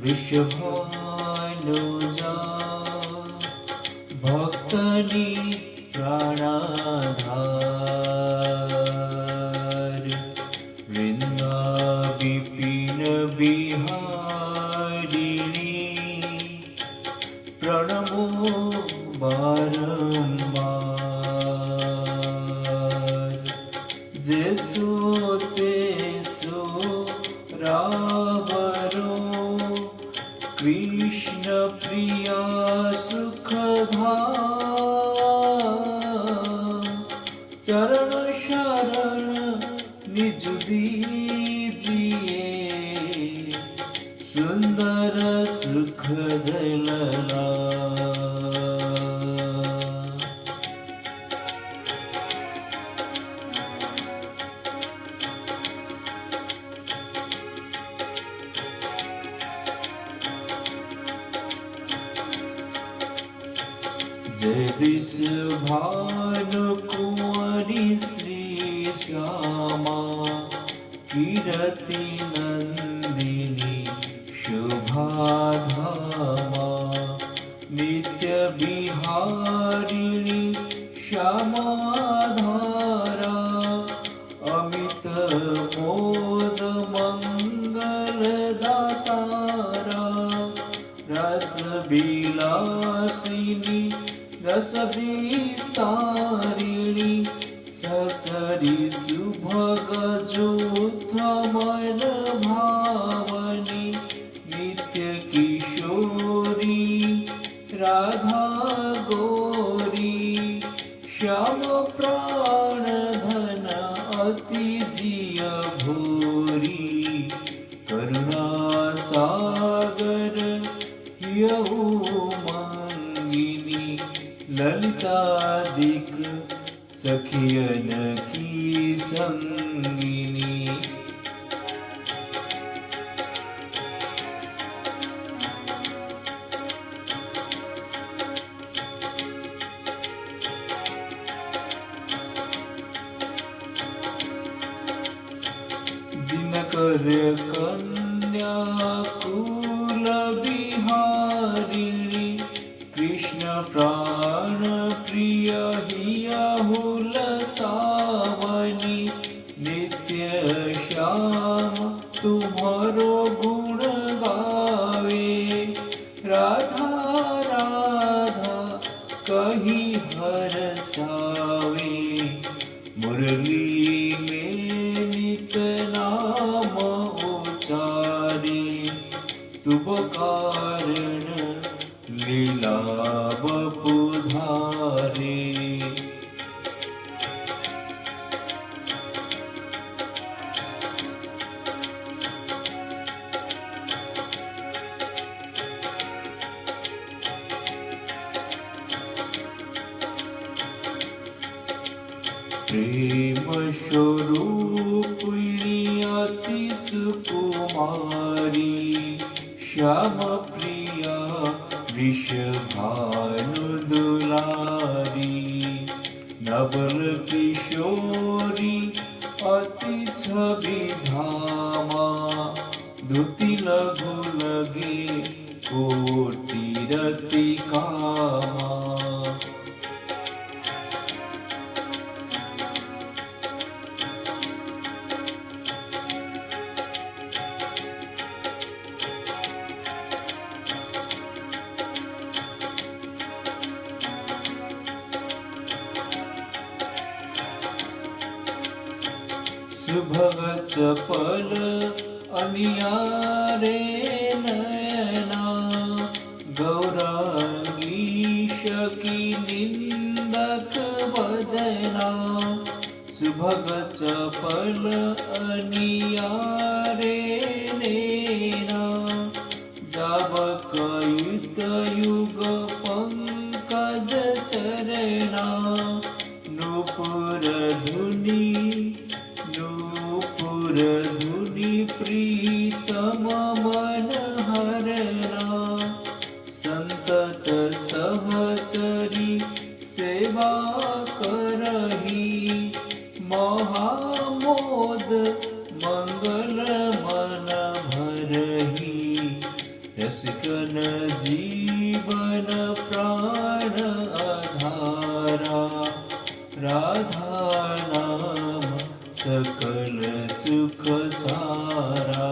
वृषभानुजा भक्तनी प्राणाधार वृंदा विपिन बिहारिणी प्रणमो बारंबार जैसो तेसो रावरो कृष्ण प्रिया सुखधा चरण शरण निज दीजिए सुंदर सुख दलला जगदीश भानु कुंवरी श्री श्यामा कीरति नंदिनी शुभाधामा नित्य बिहारिणी श्यामाधारा अमित मोद मंगल दातारा रस विलासिनी रसविस्तारिणी सचरी सुभग जूथ मन भावनी नित्य किशोरी राधा गौरी श्याम प्राण धन अति जिय भूरी करुणा सागर यहू ललितादिक सखियन की संगिनी दिनकर कन्या कुल बिहारिणी कृष्ण प्राण प्रिय हियाहुल सावनी नित्य श्याम तुम्हारो गुण गावे राधा राधा कही हरसावे मुरली में नित नाम उचारे तुब कारण लीला बपुधारे प्रेम स्वरूपिणी अति सुकुमारी श्याम प्रिया वृषभानुदुलारी नवल किशोरी अति छविधामा धुति लघु लगे कोटि रति कामा सुभग चपल अनियारे नयना गौरांगी शकी निंदक वदना सुभग चपल अनियारे नैना जावक युत युग पंकज चरणा नूपुर धुनी धुनि प्रीतम मन हरना संतत सहचरी सेवा करही महामोद मंगल मन भरही राधा नाम सकल सुख सारा।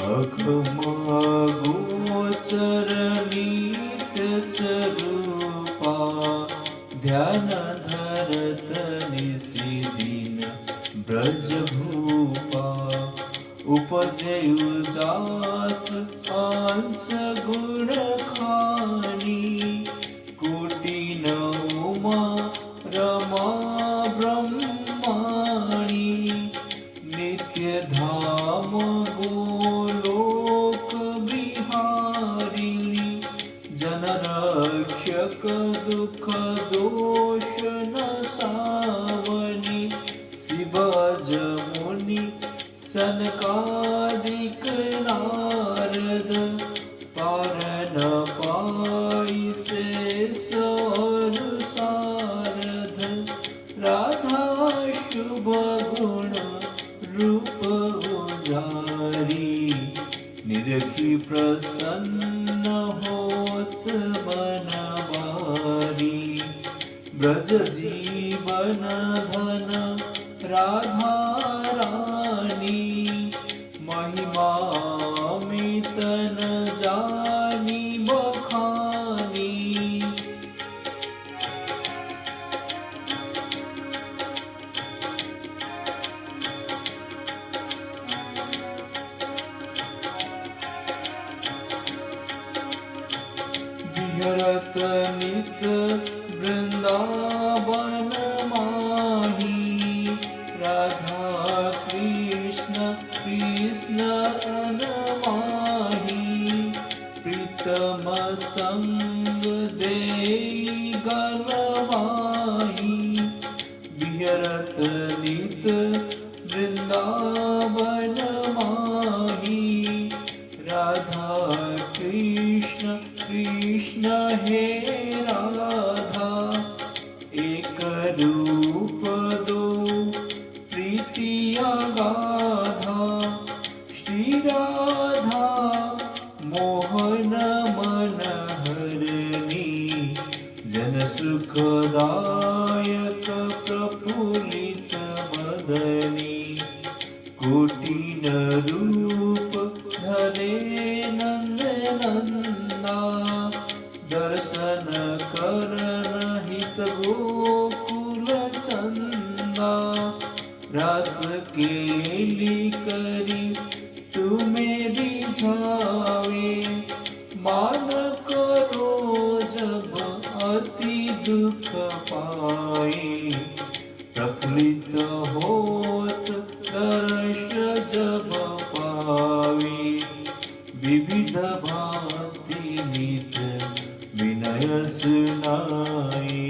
अगमगोचर नित्य स्वरूपा ध्यान धरत निशिदिन ब्रज भूपा। उपजे उदास अंश गुण खानी कुटिन उमा रमा ब्रह्माणी। नित्य धाम गोलोक बिहारिणी जनरक्षक दुख दोष नसावनी। शिवज मुनि सनकादिक नारद पार न पाई शेष और सारद। राधा शुभ गुण रूप उजारी निरखी प्रसन्न होत बनवारी। ब्रज जीवन धन राधा रानी महिमा मितन जानी बखानी। विहरत नित वृंदावन माही राधा कृष्ण कृष्ण अनमाही। प्रीतम संग देई गलवाही विहरत नित वृंदावन माही। राधा कृष्ण कृष्ण हे राधा एक रूप दो प्रीति अगाधा। श्री राधा मोहन मन हरणी जन सुखदायक प्रफुल्लित मदनी। कोटिन रूप धरे नंद नंदा दर्शन करन हित गोकुल चंदा। रास केली करी तुम्हें रिझावे मान करो जब अति दुख पाए। प्रफुल्लित होत दर्श जब पावे विविध भांति नित विनय सुनाए।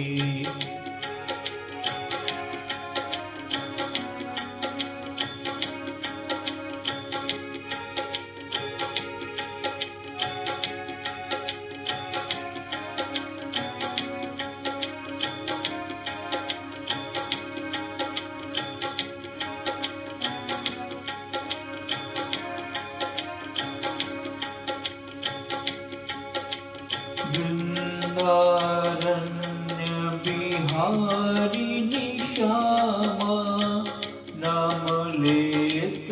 वृंदारण्य बिहारिणी श्यामा नाम लेत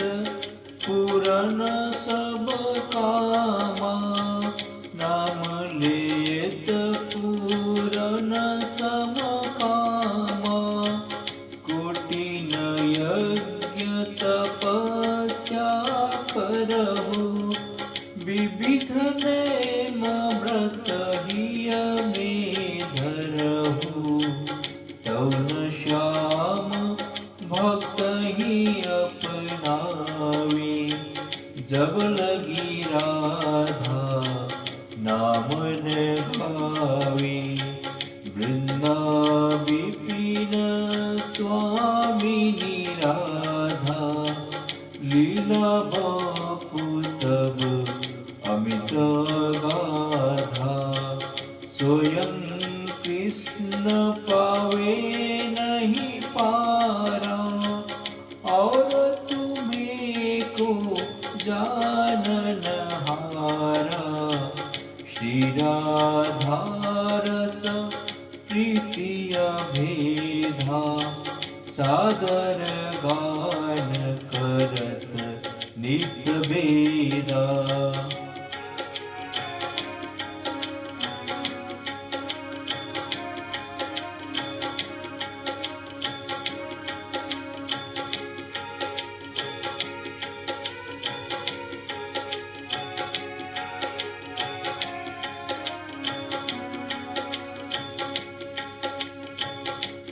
पूरन सब कामा। नाम लेत पूरन सब कामा। कोटिन यज्ञ तपस्या करहु विविध नेम व्रत हिय में धरहु। तव न श्याम भक्त ही अपनावे जब लगी राधा नाम न भावे। वृंदा विपिन स्वामिनी राधा लीला बापू तब अमित गाधा। सादर गान करत नित बेदा।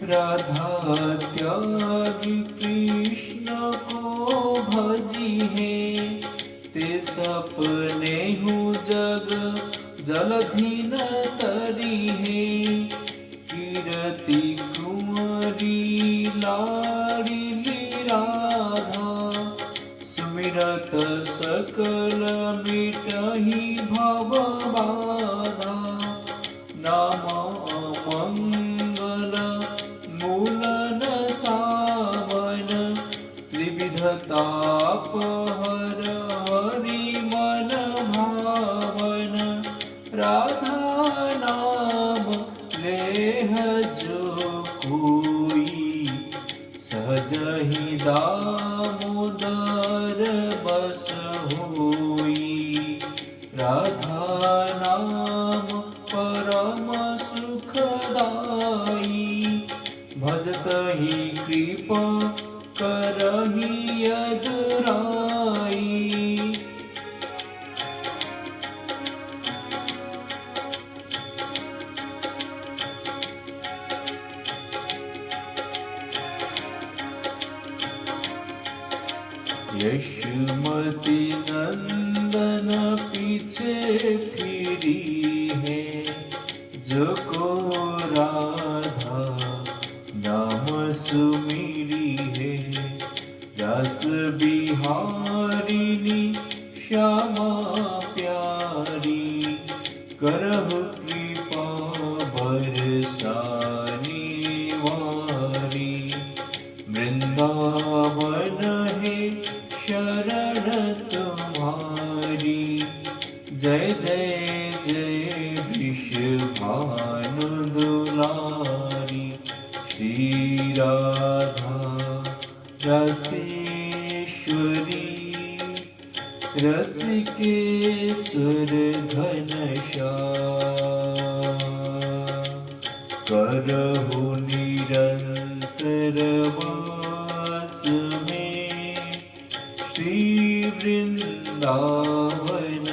राधा त्यागी कृष्ण को भजी है, ते सपने हूँ जग जलधि न तरी है। कीरति कुंवरी लाडली राधा, सुमिरत सकल मिटहि भव बाधा। नाम मंगल मूलन सावन, त्रिविध ताप हर हरि मन भावन। राधा नाम लेह जो कोई, सहजहि दामोदर बस होई। राधा नाम परम सुखदाई, भजत ही कृपा करहि यदुराई। यशोमती नंदन पीछे फिरी है, जो को राधा नाम सुमिरी है। रस बिहारिणी श्यामा प्यारी, करहु कृपा बरसाने वारी। वृंदावन है शरण तुम्हारी, जय जय जय वृषभानु दुलारी। श्री राधा रसेश्वरी, रसिकेश्वर घनश्याम। करहु निरंतर वास में, श्री वृंदावन